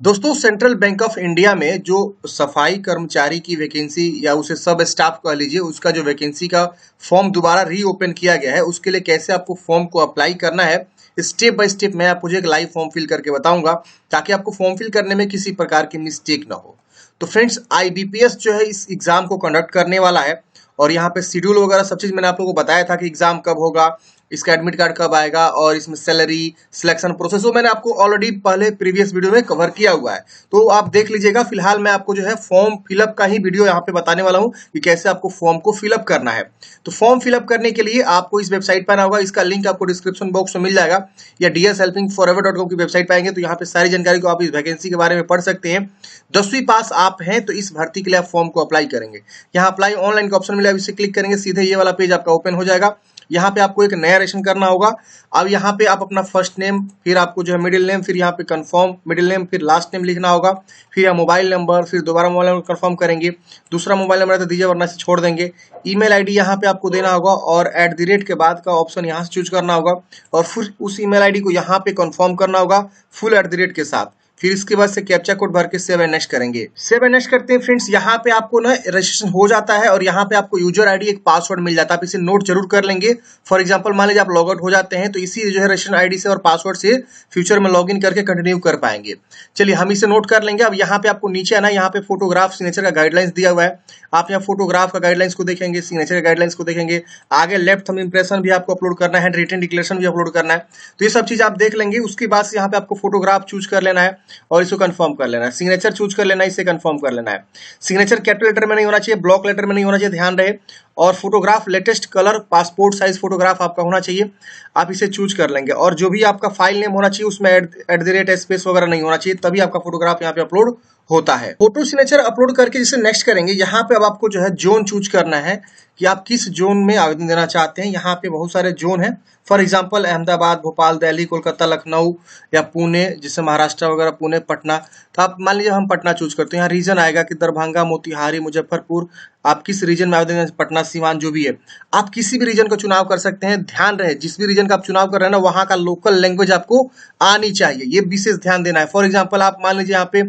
दोस्तों central bank of India में जो सफाई कर्मचारी की वैकेंसी या उसे सब स्टाफ कह लीजिए उसका जो वैकेंसी का फॉर्म दोबारा रीओपन किया गया है उसके लिए कैसे आपको फॉर्म को अप्लाई करना है स्टेप बाय स्टेप मैं आपको एक लाइव फॉर्म फिल करके बताऊंगा ताकि आपको फॉर्म फिल करने में किसी प्रकार की मिस्टेक ना हो। तो फ्रेंड्स आईबीपीएस जो है इस एग्जाम को कंडक्ट करने वाला है और यहाँ पे शेड्यूल वगैरह सब चीज मैंने आप लोगों को बताया था कि एग्जाम कब होगा, इसका एडमिट कार्ड कब आएगा और इसमें सैलरी सिलेक्शन प्रोसेस वो मैंने आपको ऑलरेडी पहले प्रीवियस वीडियो में कवर किया हुआ है, तो आप देख लीजिएगा। फिलहाल मैं आपको जो है फॉर्म फिलअप का ही वीडियो यहाँ पे बताने वाला हूँ कि कैसे आपको फॉर्म को फिलअप करना है। तो फॉर्म फिलअप करने के लिए आपको इस वेबसाइट पर आना होगा, इसका लिंक आपको डिस्क्रिप्शन बॉक्स में मिल जाएगा या dshelpingforever.com की वेबसाइट पर आएंगे तो यहाँ पे सारी जानकारी को आप इस वैकेंसी के बारे में पढ़ सकते हैं। 10वीं पास आप हैं तो इस भर्ती के लिए आप फॉर्म को अप्लाई करेंगे। यहाँ अप्लाई ऑनलाइन का ऑप्शन मिला है, इसे क्लिक करेंगे सीधे ये वाला पेज आपका ओपन हो जाएगा। यहाँ पे आपको एक नया रेशन करना होगा। अब यहाँ पे आप अपना फर्स्ट नेम, फिर आपको जो है मिडिल नेम, फिर यहाँ पे कंफर्म मिडिल नेम, फिर लास्ट नेम लिखना होगा, फिर यहाँ मोबाइल नंबर, फिर दोबारा मोबाइल नंबर कंफर्म करेंगे। दूसरा मोबाइल नंबर तो दीजिए वरना से छोड़ देंगे। ईमेल आईडी यहाँ पे आपको देना होगा और @ के बाद का ऑप्शन यहाँ से चूज करना होगा और फिर उस ईमेल आईडी को यहाँ पे कंफर्म करना होगा फुल @ के साथ। फिर इसके बाद से कैप्चा कोड भर के सेव एंड नेक्स्ट करेंगे। सेव एंड नेक्स्ट करते हैं फ्रेंड्स, यहाँ पे आपको ना रजिस्ट्रेशन हो जाता है और यहाँ पे आपको यूजर आईडी एक पासवर्ड मिल जाता है। आप इसे नोट जरूर कर लेंगे। फॉर एग्जांपल मान लीजिए आप लॉग आउट हो जाते हैं तो इसी जो है रजिस्ट्रेशन आईडी से और पासवर्ड से फ्यूचर में लॉग इन करके कंटिन्यू कर पाएंगे। चलिए हम इसे नोट कर लेंगे। अब यहाँ पे आपको नीचे आना, यहाँ पे फोटोग्राफ सिग्नेचर का गाइडलाइंस दिया हुआ है। आप यहाँ फोटोग्राफ का गाइडलाइंस को देखेंगे, सिग्नेचर का गाइडलाइंस को देखेंगे। आगे लेफ्ट थंब इंप्रेशन भी आपको अपलोड करना है, रिटन डिक्लेरेशन भी अपलोड करना है। तो ये सब चीज आप देख लेंगे। उसके बाद से यहाँ पे आपको फोटोग्राफ चूज कर लेना है और इसको कंफर्म कर लेना है। सिग्नेचर चूज कर लेना है, इसे कंफर्म कर लेना है। सिग्नेचर कैपिटल लेटर में नहीं होना चाहिए, ब्लॉक लेटर में नहीं होना चाहिए, ध्यान रहे। और photograph latest colour passport size photograph आपका होना चाहिए, आप इसे चूज कर लेंगे। और जो भी आपका फाइल नेम होना चाहिए उसमें @ स्पेस वगैरह नहीं होना चाहिए, तभी आपका फोटोग्राफ यहाँ पे अपलोड होता है। फोटो सिग्नेचर अपलोड करके जिसे नेक्स्ट करेंगे, यहाँ पे अब आपको जो है जोन चूज करना है कि आप किस जोन में आवेदन देना चाहते हैं। यहाँ पे बहुत सारे जोन हैं, फॉर एग्जांपल अहमदाबाद, भोपाल, दिल्ली, कोलकाता, लखनऊ या पुणे, जैसे महाराष्ट्र वगैरह, पुणे, पटना। तो आप मान लीजिए हम पटना चूज करते हैं। यहाँ रीजन आएगा कि दरभंगा, मोतिहारी, मुजफ्फरपुर, आप किस रीजन में आवेदन, पटना, सीवान, जो भी है आप किसी भी रीजन का चुनाव कर सकते हैं। ध्यान रहे जिस भी रीजन का आप चुनाव कर रहे हैं ना, वहां का लोकल लैंग्वेज आपको आनी चाहिए, ये विशेष ध्यान देना है। फॉर एग्जाम्पल आप मान लीजिए यहाँ पे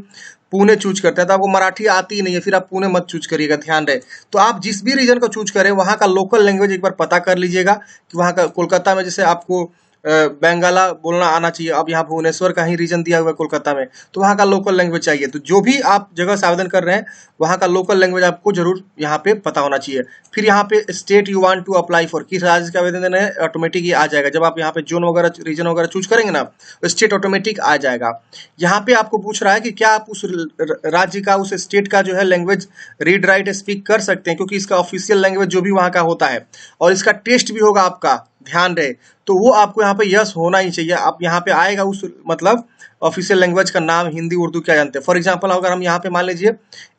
पुणे चूज करते हैं तो आपको मराठी आती ही नहीं है, फिर आप पुणे मत चूज करिएगा, ध्यान रहे। तो आप जिस भी रीजन को चूज करें वहां का लोकल लैंग्वेज एक बार पता कर लीजिएगा कि वहां का, कोलकाता में जैसे आपको बंगाला बोलना आना चाहिए। अब यहाँ भुवनेश्वर का ही रीजन दिया हुआ है कोलकाता में, तो वहाँ का लोकल लैंग्वेज चाहिए। तो जो भी आप जगह से आवेदन कर रहे हैं वहाँ का लोकल लैंग्वेज आपको जरूर यहाँ पे पता होना चाहिए। फिर यहाँ पे state you want to apply for, किस राज्य का आवेदन देना है, ऑटोमेटिक ही आ जाएगा। जब आप यहाँ पे जोन वगैरह रीजन वगैरह चूज करेंगे ना, स्टेट ऑटोमेटिक आ जाएगा। यहाँ पे आपको पूछ रहा है कि क्या आप उस राज्य का, उस स्टेट का जो है लैंग्वेज रीड राइट स्पीक कर सकते हैं, क्योंकि इसका ऑफिशियल लैंग्वेज जो भी वहाँ का होता है और इसका टेस्ट भी होगा आपका, ध्यान रहे। तो वो आपको यहाँ पे यस होना ही चाहिए। आप यहाँ पे आएगा उस मतलब ऑफिशियल लैंग्वेज का नाम, हिंदी, उर्दू क्या जानते हैं। फॉर एग्जांपल अगर हम यहाँ पे मान लीजिए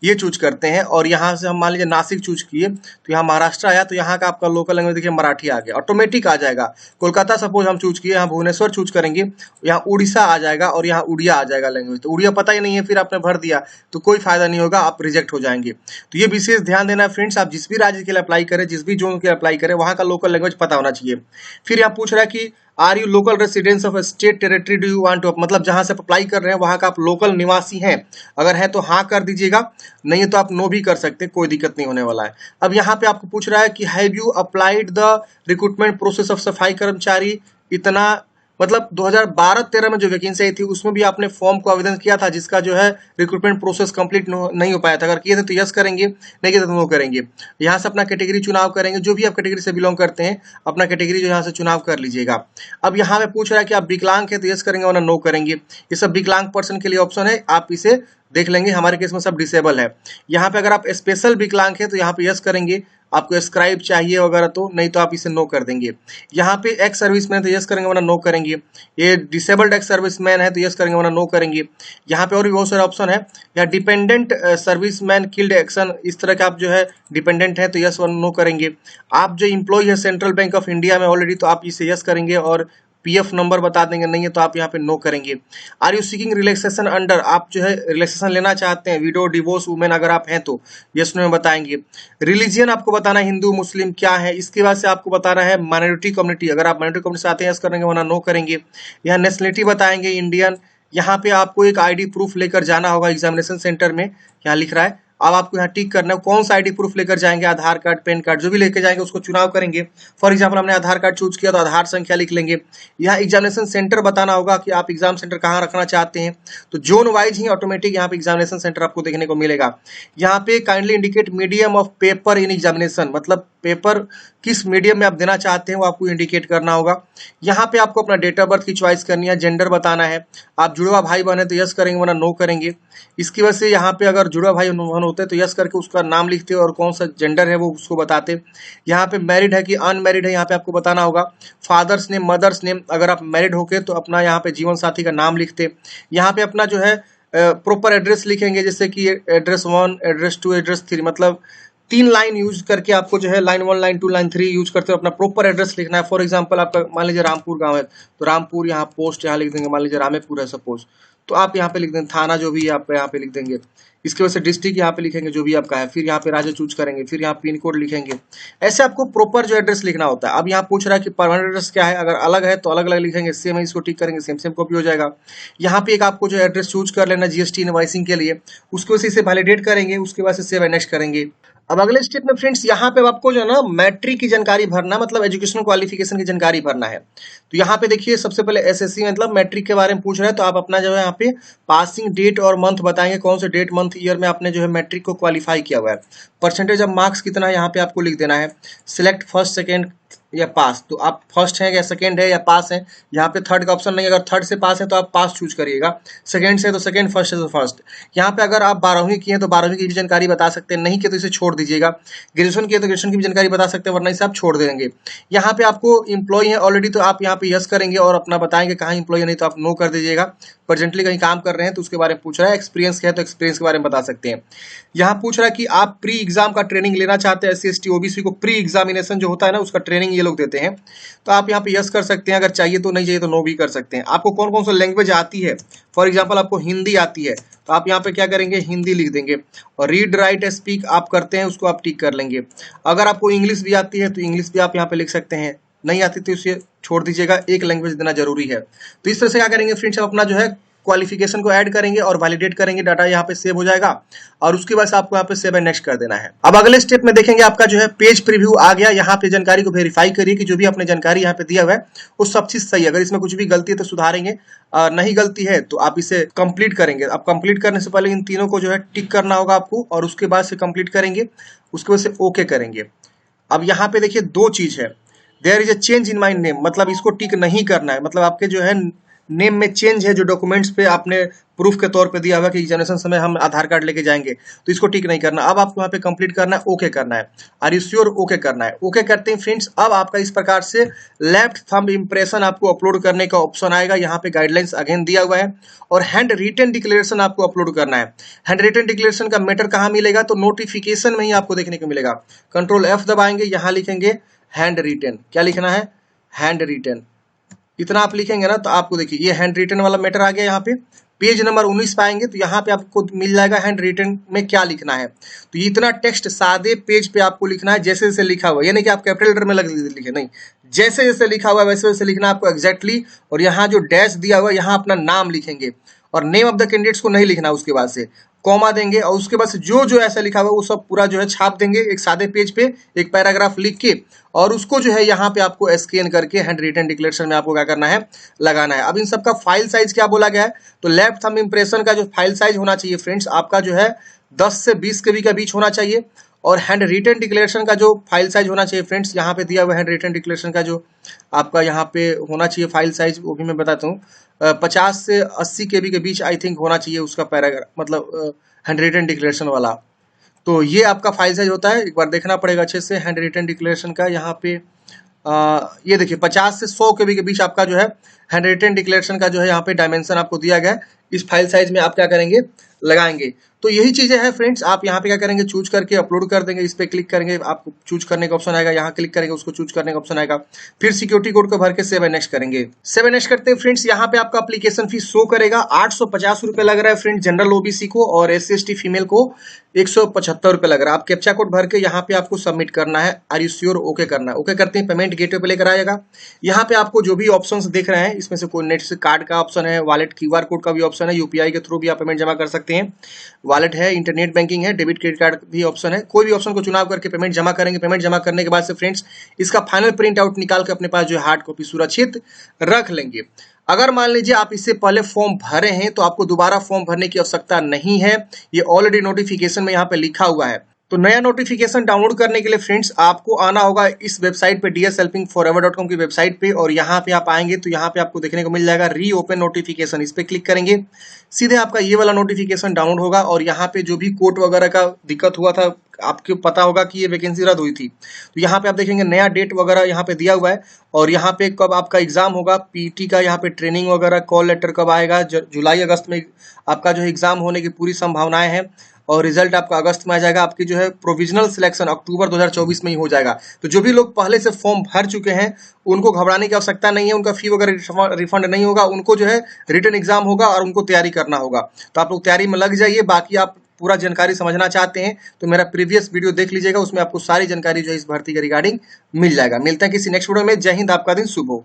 ये चूज करते हैं और यहाँ से हम मान लीजिए नासिक चूज किए तो यहाँ महाराष्ट्र आया, तो यहाँ का आपका लोकल लैंग्वेज देखिए मराठी आ गया, ऑटोमेटिक आ जाएगा। कोलकाता सपोज हम चूज किए, यहाँ भुवनेश्वर चूज करेंगे, यहाँ उड़ीसा आ जाएगा और यहाँ उड़िया आ जाएगा लैंग्वेज। तो उड़िया पता ही नहीं है, फिर आपने भर दिया तो कोई फायदा नहीं होगा, आप रिजेक्ट हो जाएंगे। तो ये विशेष ध्यान देना है फ्रेंड्स, आप जिस भी राज्य के लिए अप्लाई करें, जिस भी जोन के लिए अप्लाई करें, वहाँ का लोकल लैंग्वेज पता होना चाहिए। फिर यहाँ पूछ रहा है कि are you local residence of state territory do you want to, मतलब जहां से आप अप्लाई कर रहे हैं वहां का आप लोकल निवासी हैं। अगर है तो हाँ कर दीजिएगा, नहीं तो आप नो भी कर सकते, कोई दिक्कत नहीं होने वाला है। अब यहाँ पे आपको पूछ रहा है कि have you applied the recruitment process of सफाई कर्मचारी, इतना मतलब 2012-13 में जो वैकेंसी आई थी उसमें भी आपने फॉर्म को आवेदन किया था जिसका जो है रिक्रूटमेंट प्रोसेस कंप्लीट नहीं हो पाया था। अगर किए थे तो यस करेंगे, नहीं किए तो नो करेंगे। यहाँ से अपना कैटेगरी चुनाव करेंगे, जो भी आप कैटेगरी से बिलोंग करते हैं अपना कैटेगरी जो यहाँ से चुनाव कर लीजिएगा। अब यहाँ पे पूछ रहा है कि आप विकलांग है तो यस करेंगे वरना नो करेंगे। ये सब विकलांग पर्सन के लिए ऑप्शन है, आप इसे देख लेंगे। हमारे केस में सब डिसेबल है। यहाँ पे अगर आप स्पेशल विकलांग है तो यहाँ पे यस करेंगे, आपको स्क्राइब चाहिए वगैरह तो, नहीं तो आप इसे नो कर देंगे। यहाँ पे एक्स सर्विसमैन तो यस करेंगे वरना नो करेंगे। ये डिसेबल्ड एक्स सर्विसमैन है तो यस करेंगे वरना नो करेंगे। यहाँ पे और भी बहुत सारे ऑप्शन है। यहाँ डिपेंडेंट सर्विसमैन किल्ड एक्शन, इस तरह के आप जो है डिपेंडेंट है तो यस वरना नो करेंगे। आप जो इम्प्लॉय है सेंट्रल बैंक ऑफ इंडिया में ऑलरेडी, तो आप इसे यस करेंगे और पीएफ नंबर बता देंगे, नहीं है तो आप यहाँ पे नो करेंगे। Are you seeking relaxation under, आप जो है रिलैक्सेशन लेना चाहते हैं, विडो, डिवोर्स वुमेन अगर आप हैं तो यस नो में बताएंगे। रिलीजियन आपको बताना है हिंदू, मुस्लिम क्या है। इसके बाद से आपको बताना है माइनॉरिटी कम्युनिटी, अगर आप माइनॉरिटी कम्युनिटी से आते हैं यस करेंगे वरना नो करेंगे। यहाँ नेशनलिटी बताएंगे इंडियन, यहाँ पे आपको एक आईडी प्रूफ लेकर जाना होगा एग्जामिनेशन सेंटर में, यहाँ लिख रहा है। अब आपको यहाँ टिक करना है कौन सा आईडी प्रूफ लेकर जाएंगे, आधार कार्ड, पैन कार्ड, जो भी लेकर जाएंगे उसको चुनाव करेंगे। फॉर एग्जाम्पल हमने आधार कार्ड चूज किया तो आधार संख्या लिख लेंगे। यहाँ एग्जामिनेशन सेंटर बताना होगा कि आप एग्जाम सेंटर कहाँ रखना चाहते हैं, तो जोन वाइज ही ऑटोमेटिक यहाँ पे एग्जामिनेशन सेंटर आपको देखने को मिलेगा। यहाँ पे kindly indicate medium of paper in examination, मतलब पेपर किस मीडियम में आप देना चाहते हैं वो आपको इंडिकेट करना होगा। यहाँ पे आपको अपना डेट ऑफ बर्थ की चॉइस करनी है, जेंडर बताना है। आप जुड़वा भाई बहन है तो यस करेंगे वरना नो करेंगे। इसकी वजह से यहाँ पे अगर जुड़वा भाई बहन होते हैं तो यस करके उसका नाम लिखते और कौन सा जेंडर है वो उसको बताते। यहाँ पे मैरिड है कि अनमैरिड है यहाँ पे आपको बताना होगा। फादर्स नेम, मदर्स नेम, अगर आप मैरिड होके तो अपना यहाँ पे जीवन साथी का नाम लिखते। यहाँ पे अपना जो है प्रॉपर एड्रेस लिखेंगे, जैसे कि एड्रेस 1, एड्रेस 2, एड्रेस 3, मतलब 3 लाइन यूज करके आपको जो है लाइन 1, लाइन 2, लाइन 3 यूज करते हो अपना प्रॉपर एड्रेस लिखना है। फॉर एग्जांपल आपका मान लीजिए रामपुर गांव है तो रामपुर यहाँ पोस्ट यहाँ लिख देंगे, मान लीजिए रामेपुर है सपोज, तो आप यहाँ पे लिख देंगे थाना जो भी आप यहाँ पे लिख देंगे। इसकी वजह से डिस्ट्रिक्ट यहाँ पे लिखेंगे जो भी आपका है, फिर यहाँ पे राज्य चूज करेंगे, फिर यहाँ पिन कोड लिखेंगे। ऐसे आपको प्रॉपर जो एड्रेस लिखना होता है। अब यहाँ पूछ रहा है कि परमानेंट एड्रेस क्या है, अगर अलग है तो अलग अलग लिखेंगे, सेम है इसको टिक करेंगे, सेम सेम कॉपी हो जाएगा। यहाँ पे एक आपको जो एड्रेस चूज कर लेना जीएसटी इनवॉइसिंग के लिए, उसको इसे वैलिडेट करेंगे, उसके बाद से सेव एंड नेक्स्ट करेंगे। अब अगले स्टेप में फ्रेंड्स यहाँ पे आपको जो है ना मैट्रिक की जानकारी भरना, मतलब एजुकेशनल क्वालिफिकेशन की जानकारी भरना है। तो यहाँ पे देखिए सबसे पहले एसएससी मतलब मैट्रिक के बारे में पूछ रहा है, तो आप अपना जो है यहाँ पे पासिंग डेट और मंथ बताएंगे, कौन से डेट मंथ ईयर में आपने जो है मैट्रिक को क्वालिफाई किया हुआ है। परसेंटेज ऑफ मार्क्स कितना है यहाँ पे आपको लिख देना है। सिलेक्ट फर्स्ट, सेकेंड या पास, तो आप फर्स्ट हैं या सेकंड है या पास है। यहाँ पे थर्ड का ऑप्शन नहीं, अगर थर्ड से पास है तो आप पास चूज करिएगा, सेकंड से तो सेकंड, फर्स्ट से तो फर्स्ट। यहाँ पे अगर आप 12वीं किए हैं तो 12वीं की भी जानकारी बता सकते हैं, नहीं किए तो इसे छोड़ दीजिएगा। ग्रेजुएशन किए तो ग्रेजुएशन की भी जानकारी बता सकते हैं, वरना इसे आप छोड़ देंगे। यहाँ पे आपको इंप्लॉय है ऑलरेडी तो आप यहाँ पे यस करेंगे और अपना बताएंगे कहाँ इंप्लॉय है, नहीं तो आप नो कर दीजिएगा। प्रेजेंटली कहीं काम कर रहे हैं तो उसके बारे में पूछ रहा है। एक्सपीरियंस क्या है तो एक्सपीरियंस के बारे में बता सकते हैं। यहाँ पूछ रहा है कि आप प्री एग्जाम का ट्रेनिंग लेना चाहते हैं, SC ST OBC को प्री एग्जामिनेशन जो होता है ना उसका ट्रेनिंग ये लोग देते हैं, तो आप यहाँ पे यस कर सकते हैं, अगर चाहिए तो, नहीं चाहिए तो नो भी कर सकते हैं। आपको कौन कौन सा लैंग्वेज आती है, फॉर एग्जाम्पल आपको हिंदी आती है तो आप यहाँ पे क्या करेंगे, हिंदी लिख देंगे। और रीड राइट स्पीक आप करते हैं उसको आप टिक कर लेंगे। अगर आपको इंग्लिश भी आती है तो इंग्लिश भी आप यहाँ पे लिख सकते हैं, नहीं आती तो इसे छोड़ दीजिएगा, एक लैंग्वेज देना जरूरी है। तो इस तरह से क्या करेंगे फ्रेंड्स, आप अपना जो है क्वालिफिकेशन को ऐड करेंगे और वैलिडेट करेंगे, डाटा यहाँ पे सेव हो जाएगा और उसके बाद आपको यहाँ पे सेव एंड नेक्स्ट कर देना है। अब अगले स्टेप में देखेंगे आपका जो है पेज प्रीव्यू आ गया। यहाँ पे जानकारी को वेरीफाई करिए कि जो भी आपने जानकारी यहाँ पे दिया हुआ है वो सब चीज सही है। अगर इसमें कुछ भी गलती है तो सुधारेंगे, नहीं गलती है तो आप इसे कंप्लीट करेंगे। अब कंप्लीट करने से पहले इन तीनों को जो है टिक करना होगा आपको और उसके बाद से कंप्लीट करेंगे, उसके बाद से ओके करेंगे। अब यहाँ पे देखिए दो चीज है, there is a change in my name, मतलब इसको टिक नहीं करना है, मतलब आपके जो है नेम में चेंज है जो डॉक्यूमेंट्स पे आपने प्रूफ के तौर पे दिया हुआ कि एग्जामिनेशन समय हम आधार कार्ड लेके जाएंगे, तो इसको टिक नहीं करना। अब आपको यहाँ पे कंप्लीट करना है, ओके करना है। आर यू श्योर, ओके करना है। ओके करते हैं फ्रेंड्स, अब आपका इस प्रकार से लेफ्ट थंब इंप्रेशन आपको अपलोड करने का ऑप्शन आएगा। यहाँ पे गाइडलाइंस अगेन दिया हुआ है और हैंड रिटन डिक्लेरेशन आपको अपलोड करना है। हैंड रिटन डिक्लेरेशन का मैटर कहाँ मिलेगा, तो नोटिफिकेशन में ही आपको देखने को मिलेगा। कंट्रोल F दबाएंगे, यहाँ लिखेंगे हैंड रिटन, क्या लिखना है, हैंड रिटन, इतना आप लिखेंगे ना तो आपको देखिए ये हैंड रिटन वाला मैटर आ गया। यहाँ पे पेज नंबर 19 पाएंगे तो यहाँ पे आपको मिल जाएगा हैंड रिटन में क्या लिखना है। तो इतना टेक्स्ट सादे पेज पे आपको लिखना है जैसे जैसे लिखा हुआ, यानी कि आप कैपिटल लेटर में लिखे नहीं, जैसे जैसे लिखा हुआ वैसे वैसे लिखना आपको एग्जैक्टली। और यहाँ जो डैश दिया हुआ यहाँ अपना नाम लिखेंगे और नेम ऑफ द कैंडिडेट्स को नहीं लिखना, उसके बाद से कॉमा देंगे और उसके बाद से जो जो ऐसा लिखा हुआ वो सब पूरा जो है छाप देंगे एक सादे पेज पे, एक पैराग्राफ लिख के, और उसको जो है यहाँ पे आपको स्कैन करके हैंड रिटन डिक्लेरेशन में आपको क्या करना है, लगाना है। अब इन सबका फाइल साइज क्या बोला गया है, तो लेफ्ट थंब इंप्रेशन का जो फाइल साइज होना चाहिए फ्रेंड्स आपका जो है 10 से 20 KB का बीच होना चाहिए। और हैंड रिटन डिक्लेरेशन का जो फाइल साइज होना चाहिए फ्रेंड्स, यहाँ पे दिया हुआ हैंड रिटन डिक्लेरेशन का जो आपका यहाँ पे होना चाहिए फाइल साइज, वो भी मैं बताता हूँ, 50 से 80 KB के बीच आई थिंक होना चाहिए उसका पैराग्राफ, मतलब हैंड रिटन डिक्लेरेशन वाला। तो ये आपका फाइल साइज होता है, एक बार देखना पड़ेगा अच्छे से हैंड रिटन डिक्लेरेशन का। यहाँ पे ये देखिए 50 से 100 KB के बीच आपका जो है हैंड रिटन डिक्लेरेशन का जो है यहाँ पे डायमेंशन आपको दिया गया है। इस फाइल साइज में आप क्या करेंगे, लगाएंगे। तो यही चीजें हैं फ्रेंड्स, आप यहाँ पे क्या करेंगे, चूज करके अपलोड कर देंगे, इस पे क्लिक करेंगे, आपको चूज करने का ऑप्शन आएगा, यहाँ क्लिक करेंगे, उसको चूज करने का ऑप्शन आएगा, फिर सिक्योरिटी कोड को भर के सेव एंड नेक्स्ट करेंगे। सेव एंड नेक्स्ट करते हैं फ्रेंड्स, यहाँ पे आपका एप्लीकेशन फीस शो करेगा 850 रुपए लग रहा है फ्रेंड्स जनरल ओबीसी को, और SC/ST फीमेल को 175 रुपए लग रहा है। आप कैप्चा कोड भर के यहाँ पे आपको सबमिट करना है, आर यू श्योर, ओके करना है। ओके करते हैं, पेमेंट गेटवे पे लेकर आएगा। यहाँ पे आपको जो भी ऑप्शंस दिख रहे हैं, इसमें से कोई नेट से कार्ड का ऑप्शन है, वॉलेट QR कोड का भी ऑप्शन है, UPI के थ्रू भी आप पेमेंट जमा कर सकते हैं, वॉलेट है, इंटरनेट बैंकिंग है, डेबिट क्रेडिट कार्ड भी ऑप्शन है। कोई भी ऑप्शन को चुनाव करके पेमेंट जमा करेंगे। पेमेंट जमा करने के बाद से फ्रेंड्स इसका फाइनल प्रिंट आउट निकाल के अपने पास जो है हार्ड कॉपी सुरक्षित रख लेंगे। अगर मान लीजिए आप इससे पहले फॉर्म भरे हैं तो आपको दोबारा फॉर्म भरने की आवश्यकता नहीं है, ये ऑलरेडी नोटिफिकेशन में यहाँ पे लिखा हुआ है। तो नया नोटिफिकेशन डाउनलोड करने के लिए फ्रेंड्स आपको आना होगा इस वेबसाइट पे dshelpingforever.com की वेबसाइट पे, और यहाँ पे आप आएंगे तो यहाँ पे आपको देखने को मिल जाएगा रीओपन नोटिफिकेशन, इस पे क्लिक करेंगे, सीधे आपका ये वाला नोटिफिकेशन डाउनलोड होगा। और यहाँ पे जो भी कोर्ट वगैरह का दिक्कत हुआ था, आपको पता होगा कि ये वैकेंसी रद्द हुई थी, तो यहाँ पे आप देखेंगे नया डेट वगैरह यहाँ पे दिया हुआ है, और यहाँ पे कब आपका एग्जाम होगा, PT का यहाँ पे ट्रेनिंग वगैरह, कॉल लेटर कब आएगा, जुलाई अगस्त में आपका जो है एग्जाम होने की पूरी संभावनाएं हैं, और रिजल्ट आपका अगस्त में आ जाएगा। आपकी जो है प्रोविजनल सिलेक्शन अक्टूबर 2024 में ही हो जाएगा। तो जो भी लोग पहले से फॉर्म भर चुके हैं उनको घबराने की आवश्यकता नहीं है, उनका फी वगैरह रिफंड नहीं होगा, उनको जो है रिटन एग्जाम होगा और उनको तैयारी करना होगा। तो आप लोग तैयारी में लग जाइए। बाकी आप पूरा जानकारी समझना चाहते हैं तो मेरा प्रीवियस वीडियो देख लीजिएगा, उसमें आपको सारी जानकारी जो है इस भर्ती के रिगार्डिंग मिल जाएगा। मिलते हैं किसी नेक्स्ट वीडियो में। जय हिंद, आपका दिन शुभ हो।